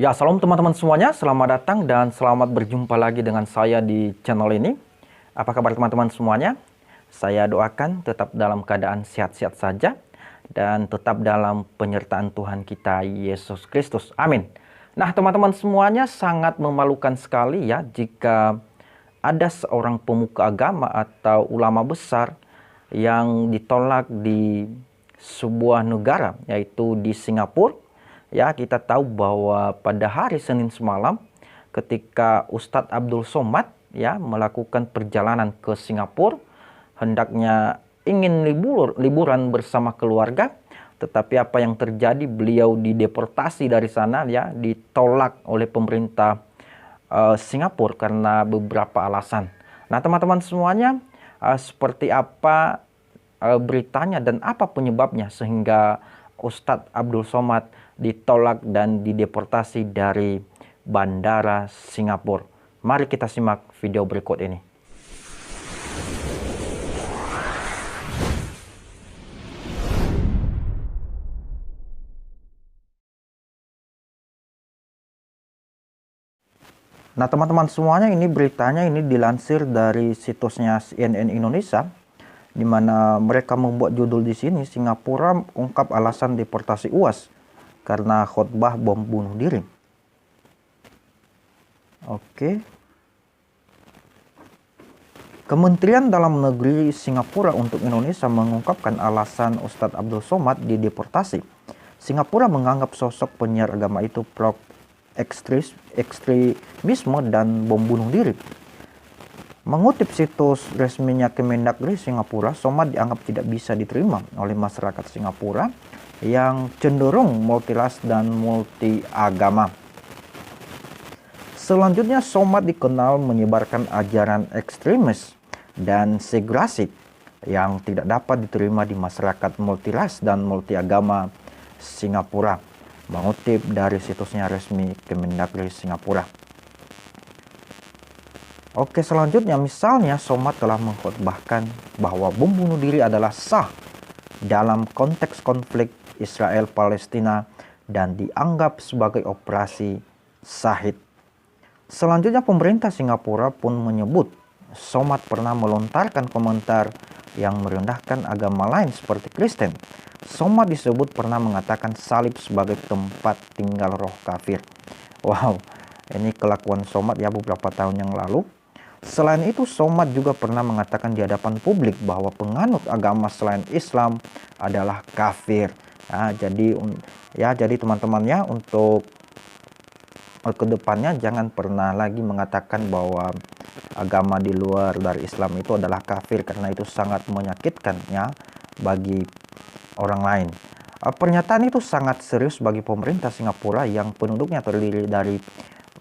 Ya, salam teman-teman semuanya. Selamat datang dan selamat berjumpa lagi dengan saya di channel ini. Apa kabar teman-teman semuanya? Saya doakan tetap dalam keadaan sehat-sehat saja dan tetap dalam penyertaan Tuhan kita Yesus Kristus. Amin. Nah, teman-teman semuanya, sangat memalukan sekali ya jika ada seorang pemuka agama atau ulama besar yang ditolak di sebuah negara, yaitu di Singapura. Ya, kita tahu bahwa pada hari Senin semalam ketika Ustadz Abdul Somad ya melakukan perjalanan ke Singapura, hendaknya ingin liburan bersama keluarga, tetapi apa yang terjadi, beliau dideportasi dari sana ya, ditolak oleh pemerintah Singapura karena beberapa alasan. Nah, teman-teman semuanya, seperti apa beritanya dan apa penyebabnya sehingga Ustadz Abdul Somad ditolak dan dideportasi dari bandara Singapura. Mari kita simak video berikut ini. Nah, teman-teman semuanya, ini beritanya ini dilansir dari situsnya CNN Indonesia, di mana mereka membuat judul di sini, Singapura ungkap alasan deportasi UAS karena khotbah bom bunuh diri. Oke. Kementerian Dalam Negeri Singapura untuk Indonesia mengungkapkan alasan Ustadz Abdul Somad dideportasi. Singapura menganggap sosok penyiar agama itu pro ekstremisme dan bom bunuh diri. Mengutip situs resminya Kemendagri Singapura, Somad dianggap tidak bisa diterima oleh masyarakat Singapura yang cenderung multiras dan multi agama. Selanjutnya, Somad dikenal menyebarkan ajaran ekstremis dan segregasi yang tidak dapat diterima di masyarakat multiras dan multi agama Singapura, mengutip dari situsnya resmi Kemendagri Singapura. Oke, selanjutnya misalnya Somad telah mengkhotbahkan bahwa bom bunuh diri adalah sah dalam konteks konflik Israel-Palestina dan dianggap sebagai operasi syahid. Selanjutnya, pemerintah Singapura pun menyebut Somad pernah melontarkan komentar yang merendahkan agama lain seperti Kristen. Somad disebut pernah mengatakan salib sebagai tempat tinggal roh kafir. Wow, ini kelakuan Somad ya beberapa tahun yang lalu. Selain itu, Somad juga pernah mengatakan di hadapan publik bahwa penganut agama selain Islam adalah kafir. Jadi teman-temannya, untuk kedepannya jangan pernah lagi mengatakan bahwa agama di luar dari Islam itu adalah kafir, karena itu sangat menyakitkan ya bagi orang lain. Pernyataan itu sangat serius bagi pemerintah Singapura yang penduduknya terdiri dari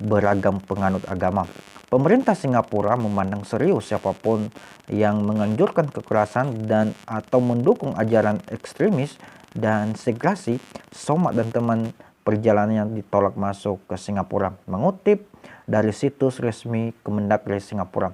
beragam penganut agama. Pemerintah Singapura memandang serius siapapun yang menganjurkan kekerasan dan atau mendukung ajaran ekstremis dan segregasi. Somad dan teman perjalanannya ditolak masuk ke Singapura, mengutip dari situs resmi Kemendagri Singapura.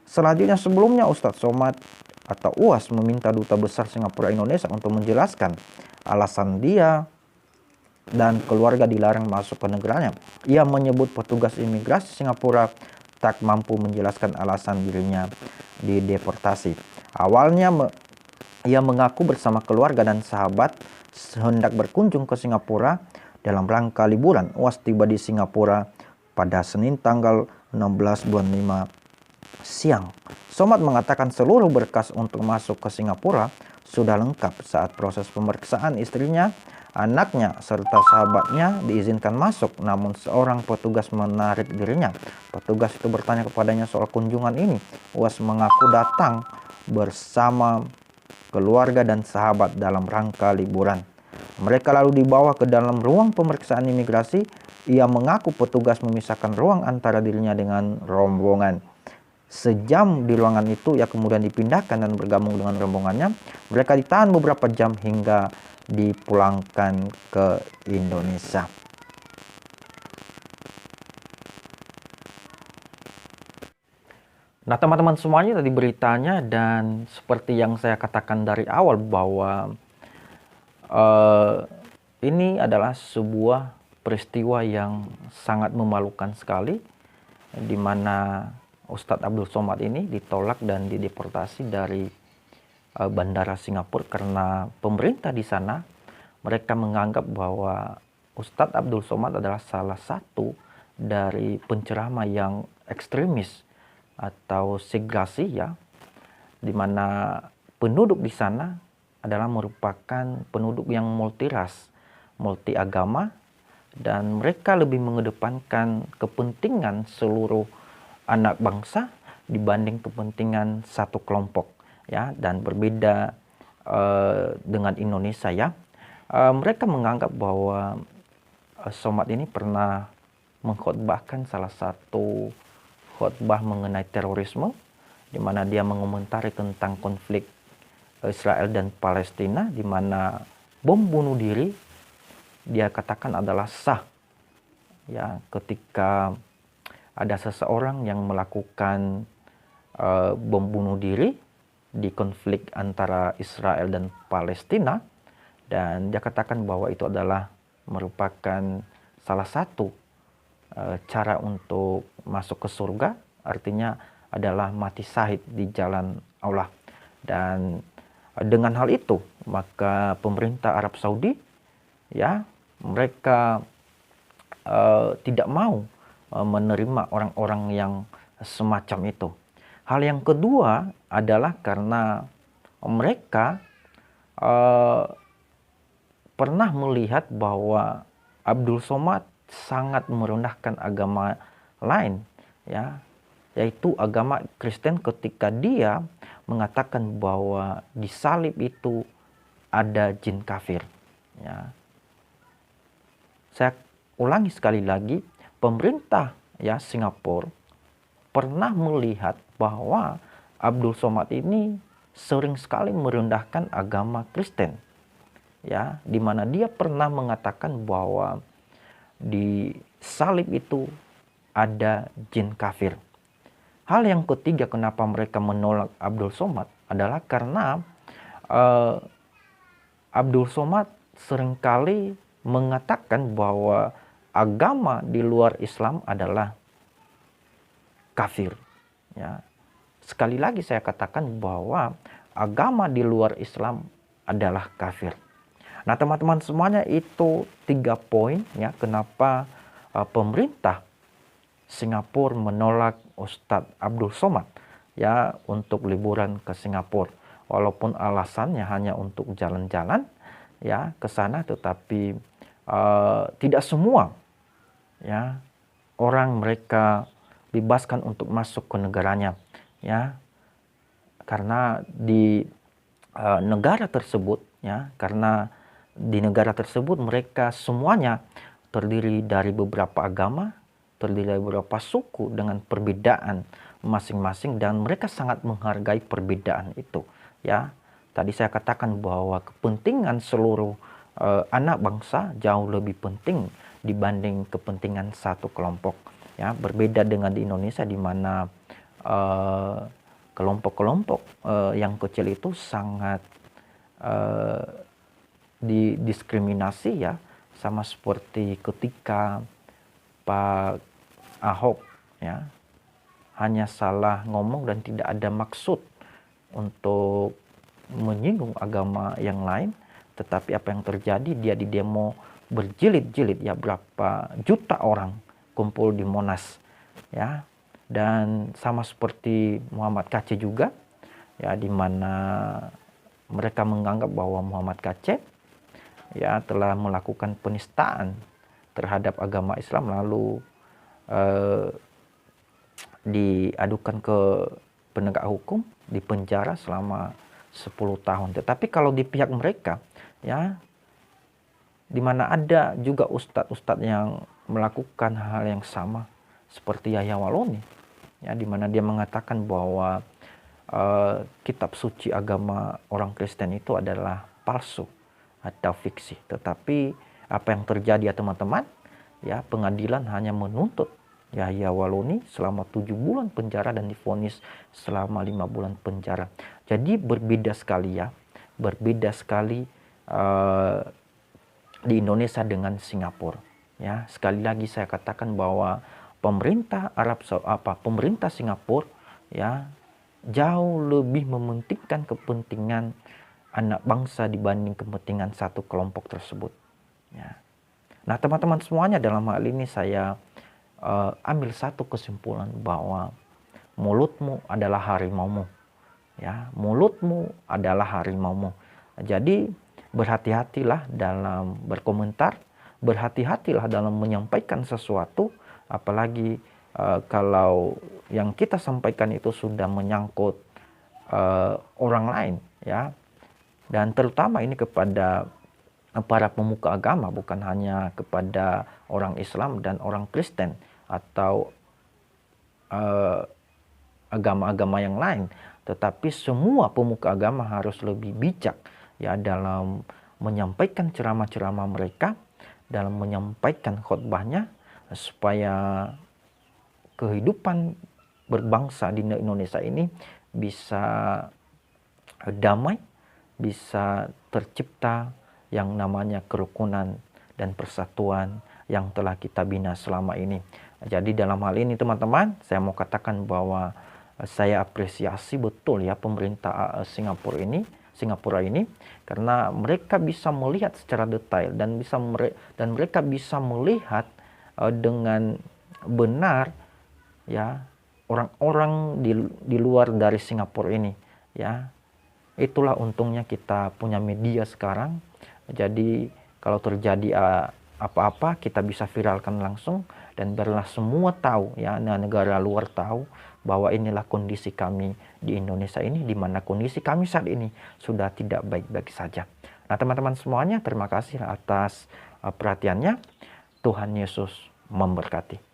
Selanjutnya, sebelumnya Ustadz Somad atau UAS meminta Duta Besar Singapura Indonesia untuk menjelaskan alasan dia dan keluarga dilarang masuk ke negaranya. Ia menyebut petugas imigrasi Singapura tak mampu menjelaskan alasan dirinya dideportasi. Awalnya ia mengaku bersama keluarga dan sahabat hendak berkunjung ke Singapura dalam rangka liburan. UAS tiba di Singapura pada Senin tanggal 16 bulan 5 siang. Somad mengatakan seluruh berkas untuk masuk ke Singapura sudah lengkap. Saat proses pemeriksaan, istrinya, anaknya, serta sahabatnya diizinkan masuk, namun seorang petugas menarik dirinya. Petugas itu bertanya kepadanya soal kunjungan ini. UAS mengaku datang bersama keluarga dan sahabat dalam rangka liburan. Mereka lalu dibawa ke dalam ruang pemeriksaan imigrasi. Ia mengaku petugas memisahkan ruang antara dirinya dengan rombongan. Sejam di ruangan itu, ia kemudian dipindahkan dan bergabung dengan rombongannya. Mereka ditahan beberapa jam hingga dipulangkan ke Indonesia. Nah, teman-teman semuanya, tadi beritanya, dan seperti yang saya katakan dari awal bahwa ini adalah sebuah peristiwa yang sangat memalukan sekali, di mana Ustadz Abdul Somad ini ditolak dan dideportasi dari bandara Singapura karena pemerintah di sana mereka menganggap bahwa Ustadz Abdul Somad adalah salah satu dari penceramah yang ekstremis atau segregasi ya, di mana penduduk di sana adalah merupakan penduduk yang multiras, multi agama, dan mereka lebih mengedepankan kepentingan seluruh anak bangsa dibanding kepentingan satu kelompok ya, dan berbeda dengan Indonesia ya. Mereka menganggap bahwa Somad ini pernah mengkhotbahkan salah satu khotbah mengenai terorisme, di mana dia mengomentari tentang konflik Israel dan Palestina, di mana bom bunuh diri dia katakan adalah sah ya, ketika ada seseorang yang melakukan bom bunuh diri di konflik antara Israel dan Palestina, dan dia katakan bahwa itu adalah merupakan salah satu cara untuk masuk ke surga, artinya adalah mati syahid di jalan Allah. Dan dengan hal itu maka pemerintah Arab Saudi ya, mereka tidak mau menerima orang-orang yang semacam itu. Hal yang kedua adalah karena mereka pernah melihat bahwa Abdul Somad sangat merendahkan agama lain ya, yaitu agama Kristen, ketika dia mengatakan bahwa di salib itu ada jin kafir ya. Saya ulangi sekali lagi, pemerintah ya Singapura pernah melihat bahwa Abdul Somad ini sering sekali merendahkan agama Kristen ya, di mana dia pernah mengatakan bahwa di salib itu ada jin kafir. Hal yang ketiga kenapa mereka menolak Abdul Somad adalah karena Abdul Somad seringkali mengatakan bahwa agama di luar Islam adalah kafir ya. Sekali lagi saya katakan bahwa agama di luar Islam adalah kafir. Nah teman-teman semuanya, itu 3 poin ya kenapa pemerintah Singapura menolak Ustadz Abdul Somad ya untuk liburan ke Singapura. Walaupun alasannya hanya untuk jalan-jalan ya ke sana, tetapi tidak semua ya orang mereka bebaskan untuk masuk ke negaranya ya, karena di negara tersebut ya, karena di negara tersebut mereka semuanya terdiri dari beberapa agama, terdiri dari beberapa suku dengan perbedaan masing-masing, dan mereka sangat menghargai perbedaan itu ya. Tadi saya katakan bahwa kepentingan seluruh anak bangsa jauh lebih penting dibanding kepentingan satu kelompok ya. Berbeda dengan di Indonesia, di mana kelompok-kelompok yang kecil itu sangat didiskriminasi ya, sama seperti ketika Pak Ahok ya hanya salah ngomong dan tidak ada maksud untuk menyinggung agama yang lain, tetapi apa yang terjadi, dia di demo berjilid-jilid ya, berapa juta orang kumpul di Monas ya. Dan sama seperti Muhammad Kacé juga ya, di mana mereka menganggap bahwa Muhammad Kacé ya telah melakukan penistaan terhadap agama Islam, lalu diadukan ke penegak hukum, dipenjara selama 10 tahun. Tetapi kalau di pihak mereka ya, di mana ada juga ustadz-ustadz yang melakukan hal yang sama seperti Yahya Waloni ya, di mana dia mengatakan bahwa kitab suci agama orang Kristen itu adalah palsu atau fiksi. Tetapi apa yang terjadi ya teman-teman ya, pengadilan hanya menuntut Yahya Waloni selama 7 bulan penjara dan divonis selama 5 bulan penjara. Jadi berbeda sekali ya, berbeda sekali di Indonesia dengan Singapura Ya, sekali lagi saya katakan bahwa pemerintah Singapura ya jauh lebih mementingkan kepentingan anak bangsa dibanding kepentingan satu kelompok tersebut. Ya. Nah, teman-teman semuanya, dalam hal ini saya ambil satu kesimpulan bahwa mulutmu adalah harimaumu. Ya, mulutmu adalah harimaumu. Jadi berhati-hatilah dalam berkomentar, berhati-hatilah dalam menyampaikan sesuatu, apalagi kalau yang kita sampaikan itu sudah menyangkut orang lain, ya. Dan terutama ini kepada para pemuka agama, bukan hanya kepada orang Islam dan orang Kristen atau agama-agama yang lain, tetapi semua pemuka agama harus lebih bijak ya dalam menyampaikan ceramah-ceramah mereka, dalam menyampaikan khotbahnya, supaya kehidupan berbangsa di Indonesia ini bisa damai, bisa tercipta yang namanya kerukunan dan persatuan yang telah kita bina selama ini. Jadi dalam hal ini teman-teman, saya mau katakan bahwa saya apresiasi betul ya pemerintah Singapura ini karena mereka bisa melihat secara detail dan mereka bisa melihat dengan benar ya orang-orang di luar dari Singapura ini ya. Itulah untungnya kita punya media sekarang. Jadi kalau terjadi apa-apa kita bisa viralkan langsung dan biarlah semua tahu ya, negara luar tahu bahwa inilah kondisi kami di Indonesia ini, di mana kondisi kami saat ini sudah tidak baik-baik saja. Nah, teman-teman semuanya, terima kasih atas perhatiannya. Tuhan Yesus memberkati.